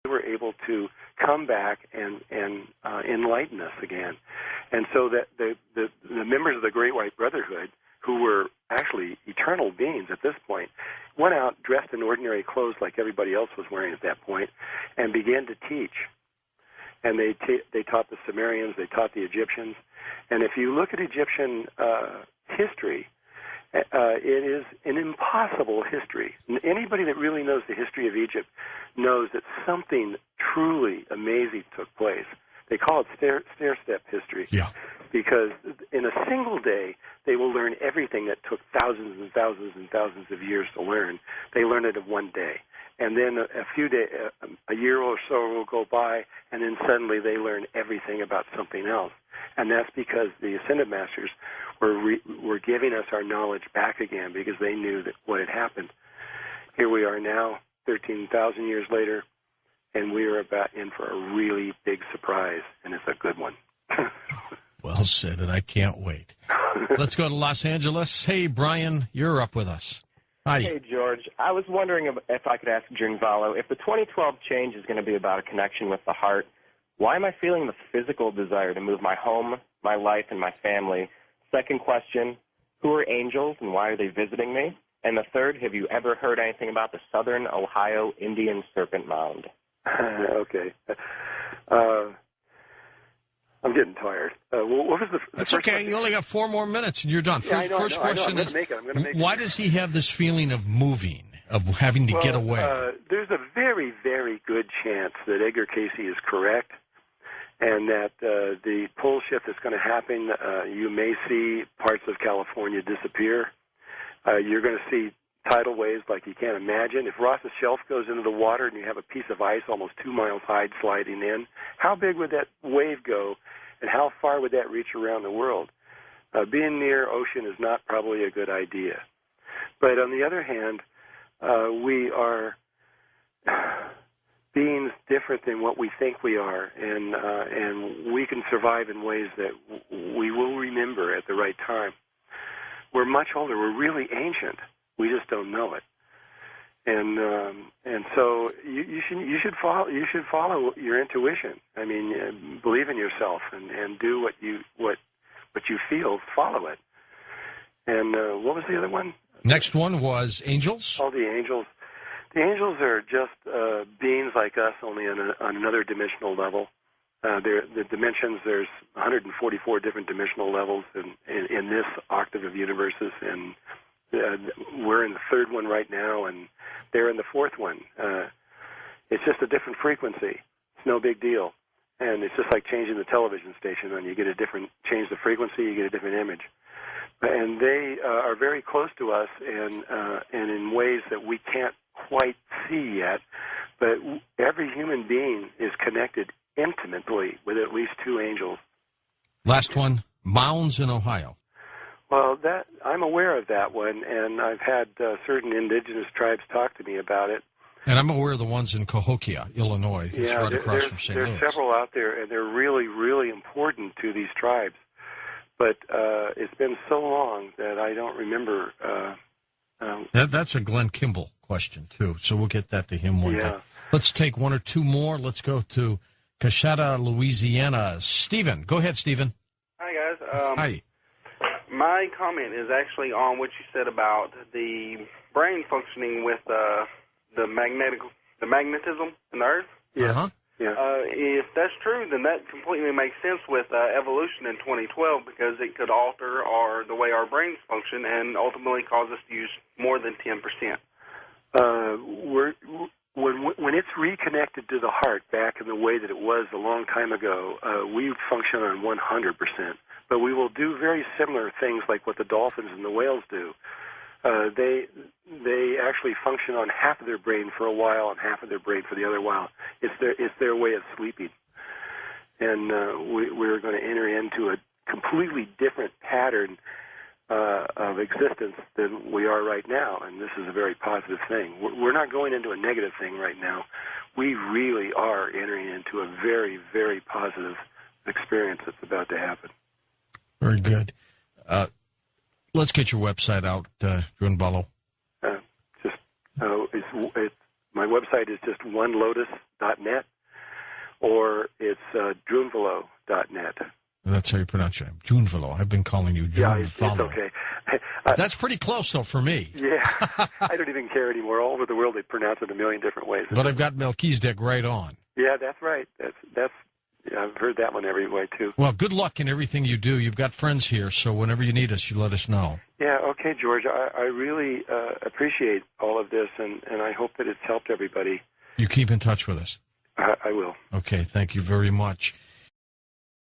were able to come back and enlighten us again. And so that the members of the Great White Brotherhood, who were actually eternal beings at this point, went out dressed in ordinary clothes like everybody else was wearing at that point, and began to teach. And they taught the Sumerians, they taught the Egyptians. And if you look at Egyptian history, it is an impossible history. Anybody that really knows the history of Egypt knows that something truly amazing took place. They call it stair-step history. Yeah. Because in a single day, they will learn everything that took thousands and thousands and thousands of years to learn. They learn it in one day. And then a year or so will go by, and then suddenly they learn everything about something else. And that's because the Ascended Masters were giving us our knowledge back again, because they knew that what had happened. Here we are now, 13,000 years later, and we are about in for a really big surprise, and it's a good one. Well said, and I can't wait. Let's go to Los Angeles. Hey, Brian, you're up with us. Hi. Hey, George. I was wondering if I could ask Drunvalo, if the 2012 change is going to be about a connection with the heart, why am I feeling the physical desire to move my home, my life, and my family? Second question, who are angels and why are they visiting me? And the third, have you ever heard anything about the Southern Ohio Indian Serpent Mound? Okay. I'm getting tired. What was the That's first okay. question? You only got 4 more minutes, and you're done. Yeah, I know, First question is, I'm gonna make it. why does he have this feeling of moving, of having to get away? There's a very, very good chance that Edgar Cayce is correct, and that the pole shift that's going to happen, you may see parts of California disappear. You're going to see tidal waves like you can't imagine. If Ross's Shelf goes into the water and you have a piece of ice almost 2 miles high sliding in, how big would that wave go, and how far would that reach around the world? Being near ocean is not probably a good idea. But on the other hand, we are beings different than what we think we are, and we can survive in ways that we will remember at the right time. We're much older. We're really ancient. We just don't know it, and so you should follow your intuition. I mean, believe in yourself and do what you feel. Follow it. And what was the other one? Next one was angels. Oh, the angels. The angels are just beings like us, only on another dimensional level. The dimensions. There's 144 different dimensional levels in this octave of universes, and we're in the third one right now, and they're in the fourth one. It's just a different frequency. It's no big deal. And it's just like changing the television station. When you get change the frequency, you get a different image. And they are very close to us, and in ways that we can't quite see yet. But every human being is connected intimately with at least 2 angels. Last one, mounds in Ohio. Well, I'm aware of that one, and I've had certain indigenous tribes talk to me about it. And I'm aware of the ones in Cahokia, Illinois. It's right across from St. Louis. There's several out there, and they're really, really important to these tribes. But it's been so long that I don't remember. That's a Glenn Kimball question, too, so we'll get that to him one day. Let's take 1 or 2 more. Let's go to Coshada, Louisiana. Stephen. Go ahead, Stephen. Hi, guys. Hi. My comment is actually on what you said about the brain functioning with the magnetism in the Earth. Yeah. Uh-huh. Yeah. If that's true, then that completely makes sense with evolution in 2012, because it could alter the way our brains function and ultimately cause us to use more than 10%. When it's reconnected to the heart back in the way that it was a long time ago, we function on 100%. But we will do very similar things like what the dolphins and the whales do. They actually function on half of their brain for a while and half of their brain for the other while. It's their way of sleeping. And we're going to enter into a completely different pattern of existence than we are right now, and this is a very positive thing. We're not going into a negative thing right now. We really are entering into a very, very positive experience that's about to happen. Very good. Let's get your website out, Drunvalo. It's my website is just onelotus.net, or it's Drunvalo.net. That's how you pronounce your name, Drunvalo. I've been calling you Drunvalo. Yeah, it's okay. That's pretty close, though, for me. Yeah, I don't even care anymore. All over the world, they pronounce it a million different ways. But I've got Melchizedek right on. Yeah, that's right. That's. Yeah, I've heard that one every way, too. Well, good luck in everything you do. You've got friends here, so whenever you need us, you let us know. Yeah, okay, George. I really appreciate all of this, and I hope that it's helped everybody. You keep in touch with us. I will. Okay, thank you very much.